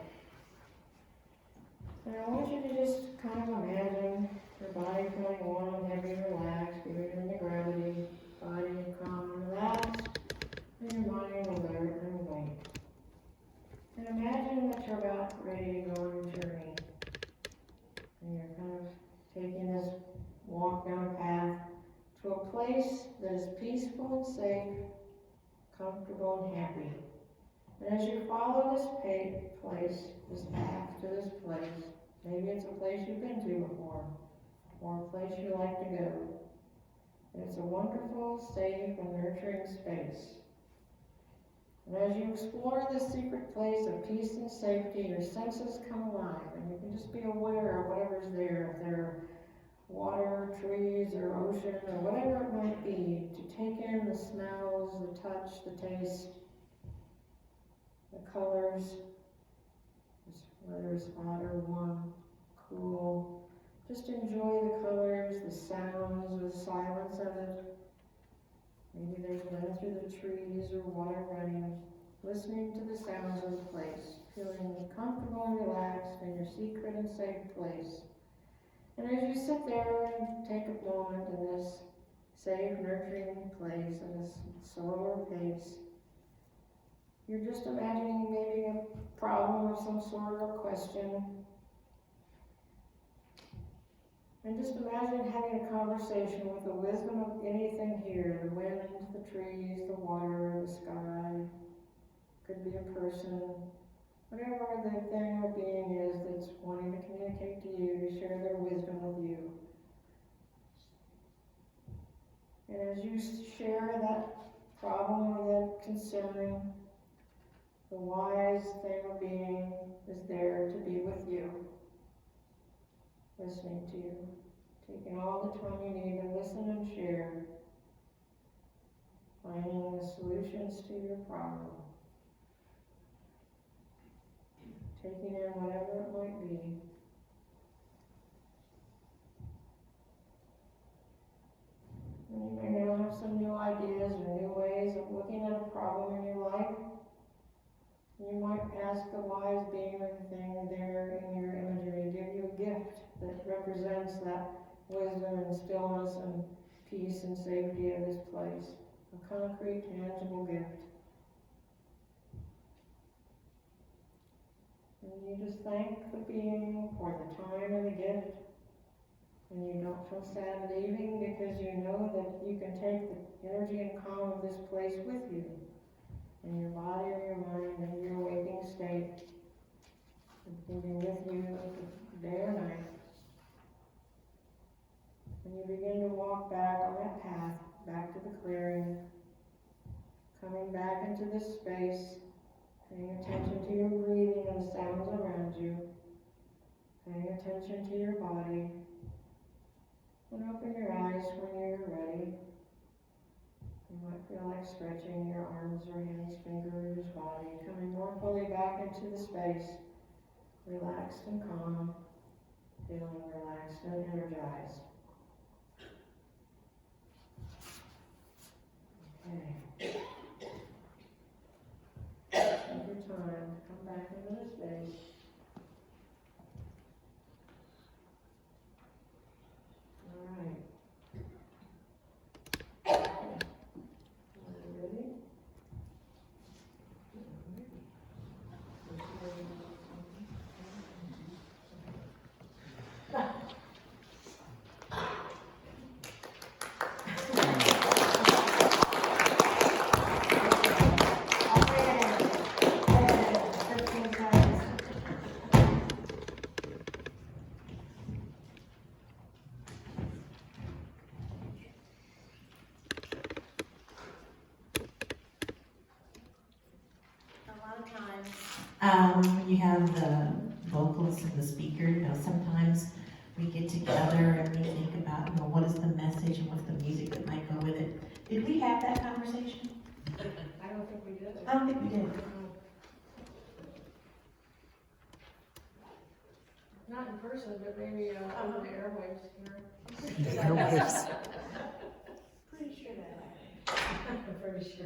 Speaker 5: And I want you to just kind of imagine your body feeling warm and heavy, relaxed, giving in the gravity, body calm and relaxed, and your mind alert and awake. And imagine that you're about ready to go on your journey. And you're kind of taking this walk down a path to a place that is peaceful and safe, comfortable and happy. And as you follow this place, this path to this place, maybe it's a place you've been to before, or a place you like to go. And it's a wonderful, safe, and nurturing space. And as you explore this secret place of peace and safety, your senses come alive, and you can just be aware of whatever's there. If there are water, trees, or ocean, or whatever it might be, to take in the smells, the touch, the taste, the colors, whether it's hot or warm, cool. Just enjoy the colors, the sounds, the silence of it. Maybe there's wind through the trees or water running, listening to the sounds of the place, feeling comfortable and relaxed in your secret and safe place. And as you sit there and take a moment in this safe, nurturing place at a slower pace, you're just imagining maybe a problem of some sort or question. And just imagine having a conversation with the wisdom of anything here, the wind, the trees, the water, the sky. Could be a person. Whatever the thing or being is that's wanting to communicate to you, to share their wisdom with you. And as you share that problem or that concern, the wise thing or being is there to be with you, listening to you, taking all the time you need to listen and share, finding the solutions to your problem, taking in whatever it might be. And you may now have some new ideas or new ways of looking at a problem in your life. You might ask the wise being or thing there in your imagery to give you a gift that represents that wisdom and stillness and peace and safety of this place. A concrete, tangible gift. And you just thank the being for the time and the gift. And you don't feel sad leaving because you know that you can take the energy and calm of this place with you. In your body or your mind and your waking state. It can be with you day or night. And you begin to walk back on that path, back to the clearing, coming back into this space, paying attention to your breathing and the sounds around you, paying attention to your body, and open your eyes when you're ready. You might feel like stretching your arms or hands, fingers, body, coming more fully back into the space, relaxed and calm, feeling relaxed and energized. Okay. Take your time to come back into the space. All right.
Speaker 3: You have the vocals and the speaker, sometimes we get together and we think about, what is the message and what's the music that might go with it. Did we have that conversation?
Speaker 5: I don't think we did.
Speaker 3: I don't think we did.
Speaker 5: Not in person, but maybe on the airwaves here.
Speaker 3: Pretty sure that happened.
Speaker 5: I'm pretty sure.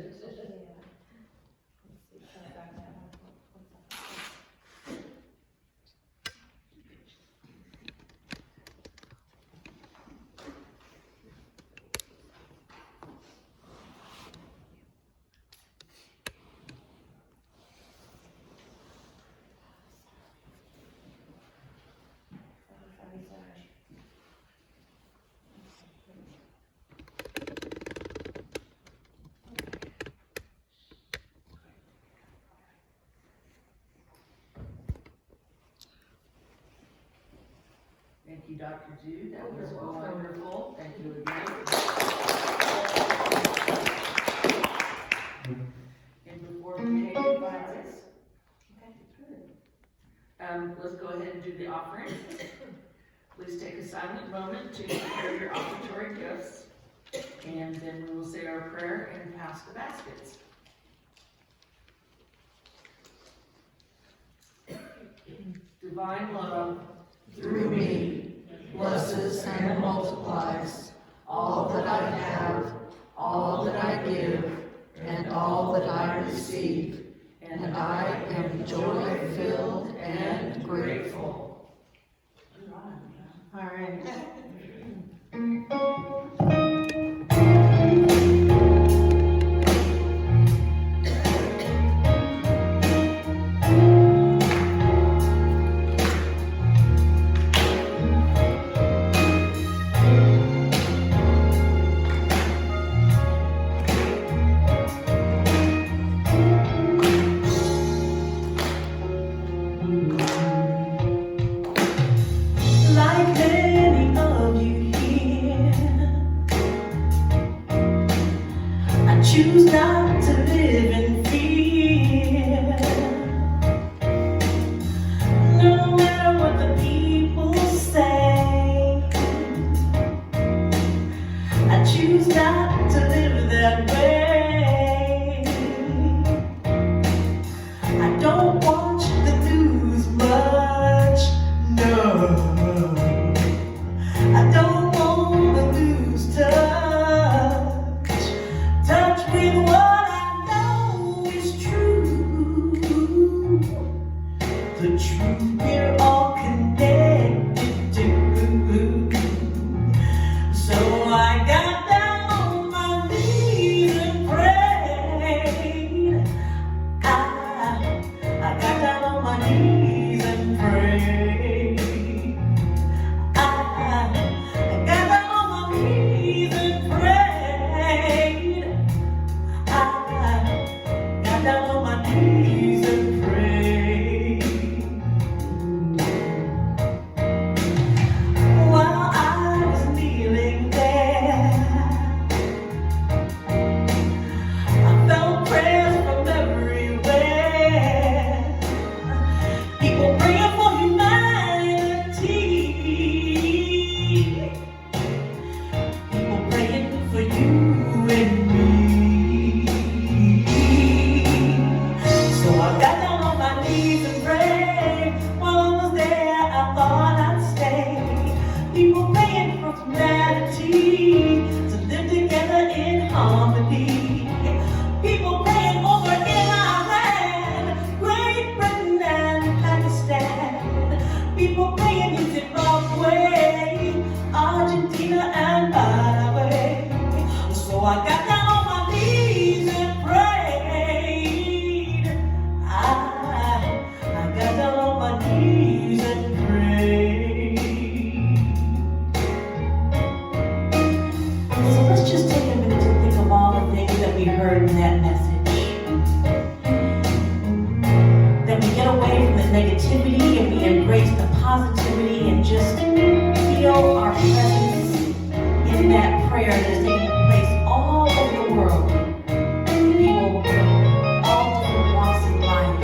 Speaker 1: Thank you, Dr. Jude. That was wonderful. Thank you again. let's go ahead and do the offering. Please take a silent moment to prepare your offertory gifts, and then we will say our prayer and pass the baskets. Divine love,
Speaker 7: through me, blesses and multiplies all that I have, all that I give, and all that I receive, and I am joy-filled and grateful.
Speaker 5: All right.
Speaker 3: Like many of you here, I choose not to live in fear. No matter what the people say, I choose not to live that way. I don't watch the news much, no. I don't want to lose touch with what I know is true. The truth we're all connected to. So I got down on my knees and prayed. I got down on my knees and prayed. I got down on my knees and prayed. I got down on my knees and prayed. While I was kneeling there, I felt prayers from everywhere. People praying for humanity. People praying for you and me. So I got down on my knees and prayed. While I was there, I thought I'd stay. People praying for humanity to live together in harmony. People praying over in Iran, Great Britain and Pakistan. People praying in Zimbabwe, Argentina and Paraguay. So I got down on my knees and prayed. I got down on my knees and prayed. So let's just take a minute to think of all the things that we heard in that message. That we get away from the negativity and we embrace the positivity and just feel our presence in that prayer that is taking place all over the world. People all different walks in life.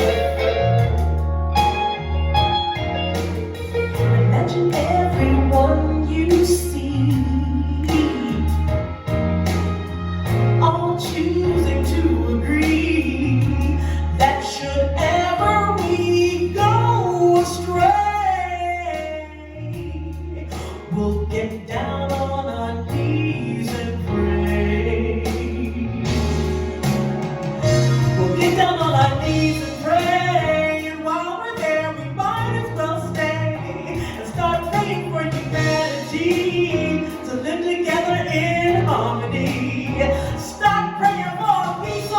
Speaker 3: Imagine everyone you see, all choosing to agree that should ever we go astray, we'll get down on our knees and pray. We'll get down on our knees and pray. And while we're there, we might as well stay and start praying for humanity to live together in harmony. Start praying for peace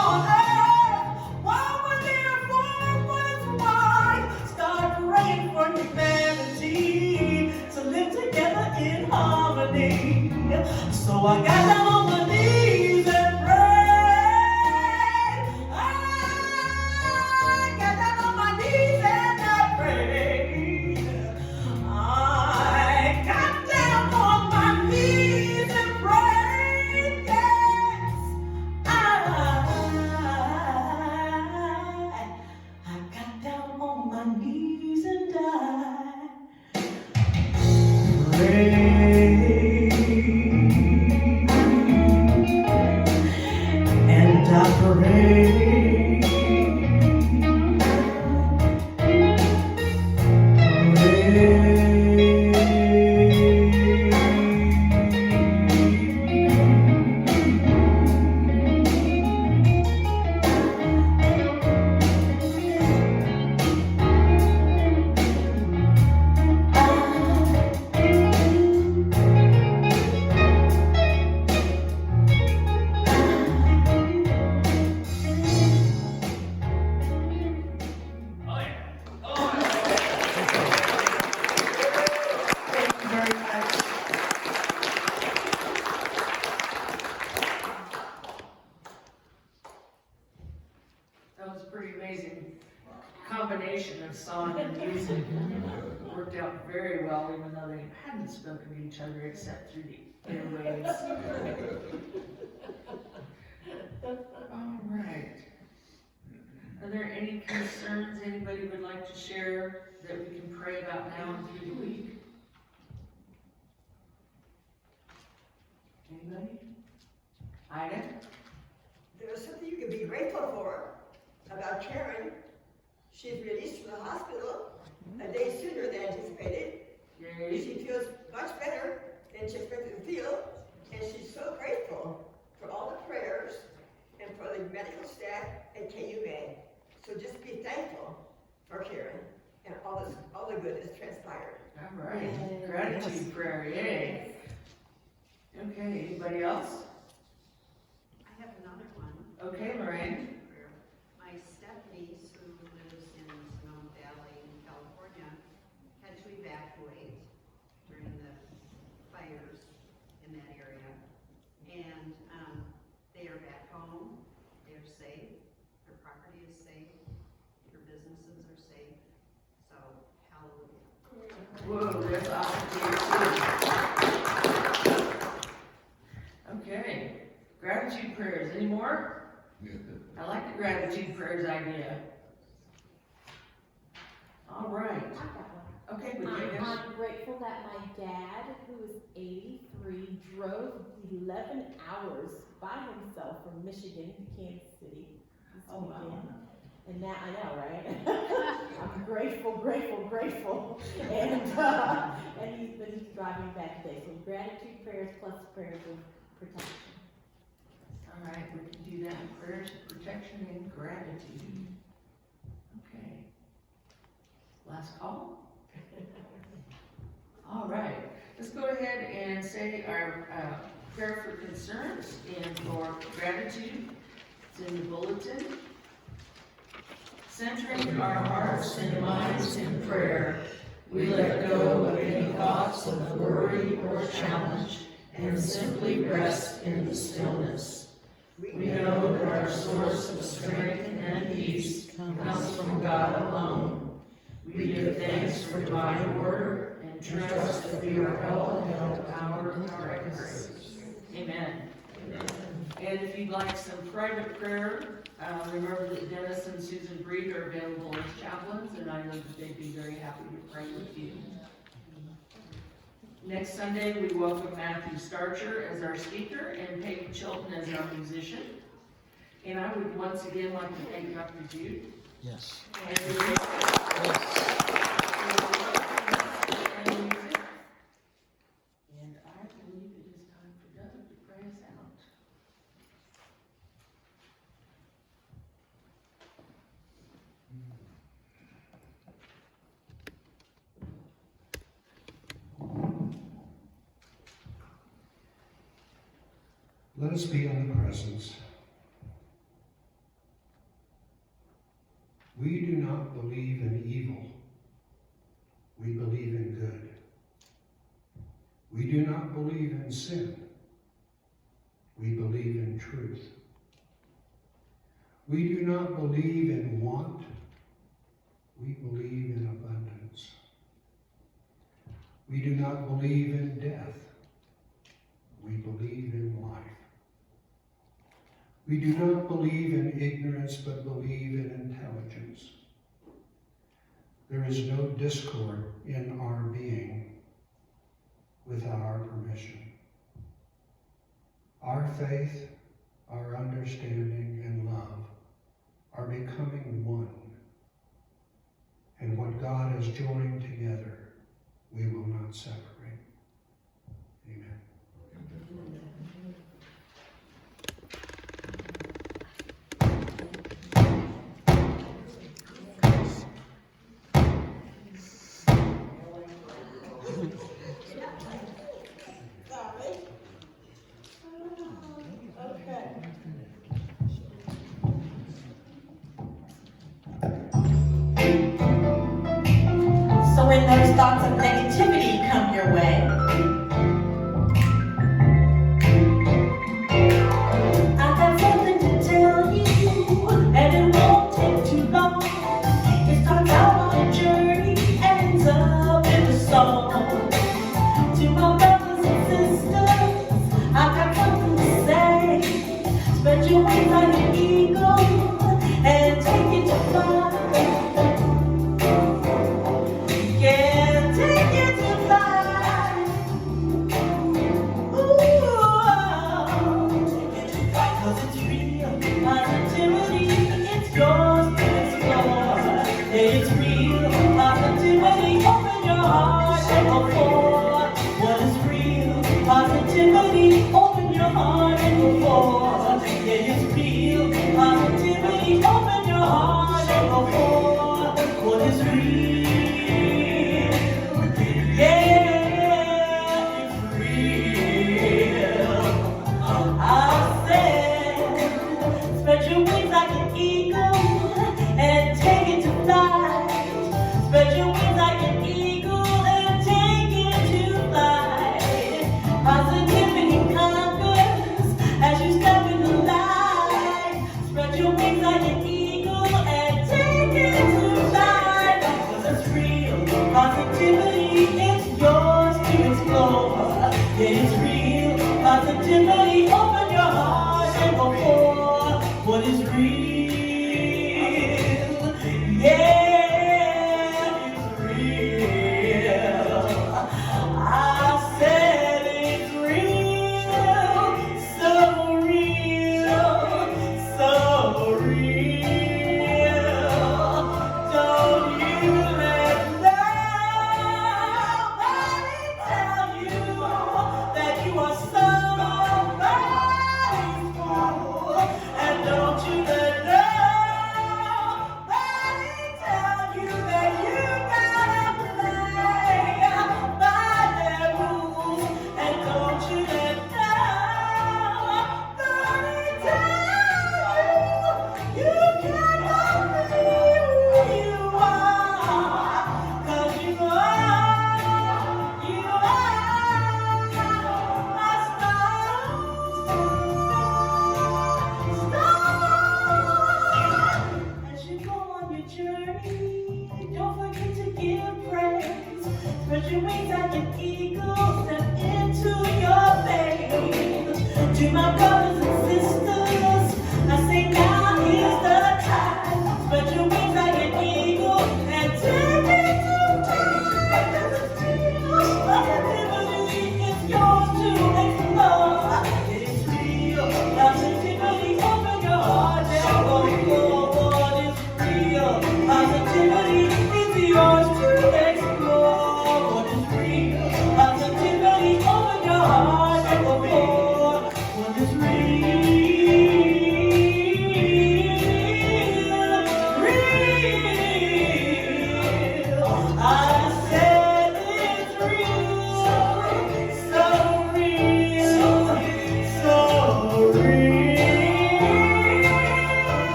Speaker 2: rain.
Speaker 1: That was a pretty amazing combination of song and music. Worked out very well, even though they hadn't spoken to each other except through the airwaves. All right. Are there any concerns anybody would like to share that we can pray about now and through the week? Anybody? Ida?
Speaker 8: There's something you can be grateful for about Karen. She's released from the hospital a day sooner than anticipated.
Speaker 1: Yay.
Speaker 8: She feels much better than she expected to feel, and she's so grateful for all the prayers and for the medical staff at KUA. So just be thankful for Karen and all the good that's transpired.
Speaker 1: All right. Gratitude prayer. Yay. Okay. Anybody else?
Speaker 9: I have another one.
Speaker 1: Okay, Lorraine.
Speaker 9: My step-niece, who lives in Sonoma Valley, California, had to evacuate during the fires in that area. And they are back home. They're safe. Her property is safe. Her businesses are safe. So, hallelujah.
Speaker 1: Whoa, that's awesome. Okay. Gratitude prayers. Any more? I like the gratitude prayers idea. All right.
Speaker 10: I've got one.
Speaker 1: Okay, Bukeka.
Speaker 10: I'm grateful that my dad, who is 83, drove 11 hours by himself from Michigan to Kansas City this
Speaker 1: Oh, wow.
Speaker 10: weekend. And now, I know, right? I'm grateful. And he's driving back today. So gratitude prayers plus prayers of protection.
Speaker 1: All right, we can do that in prayers of protection and gratitude. Okay. Last call? All right, let's go ahead and say our prayer for concerns and for gratitude. It's in the bulletin. Centering our hearts and minds in prayer, we let go of any thoughts of worry or challenge and simply rest in the stillness. We know that our source of strength and peace comes from God alone. We give thanks for divine order and trust that we are all held our directors. Amen. And if you'd like some private prayer, remember that Dennis and Susan Breed are available as chaplains, and I know that they'd be very happy to pray with you. Next Sunday, we welcome Matthew Starcher as our speaker and Peyton Chilton as our musician. And I would once again like to thank Dr. Jude.
Speaker 11: Yes.
Speaker 1: And I believe it is time for Doug to pray us out.
Speaker 2: Let us be in the presence. We do not believe in evil. We believe in good. We do not believe in sin. We believe in truth. We do not believe in want. We believe in abundance. We do not believe in death. We believe in life. We do not believe in ignorance, but believe in intelligence. There is no discord in our being without our permission. Our faith, our understanding, and love not separate. Amen.
Speaker 3: So when those thoughts of negativity come your way, I got something to tell you, and it won't take too long. It starts out on a journey, ends up in a song. To my brothers and sisters, I got something to say. Spread your wings like an eagle, and take it to fly. Yeah, take it to fly. Ooh, take it to fly, 'cause it's real positivity. It's yours to explore. Yeah, it's real positivity. Open your heart and go forward. What is real positivity? Open your heart and go forward. Yeah, it's real positivity. Open your heart and go forward. What is real? Spread your wings like an eagle and take it to flight. Spread your wings like an eagle and take it to flight. Positivity conquers as you step in the light. Spread your wings like an eagle and take it to flight. 'Cause it's real positivity, it's yours to explore. Yeah, it's real positivity. Open your heart and go for what is real.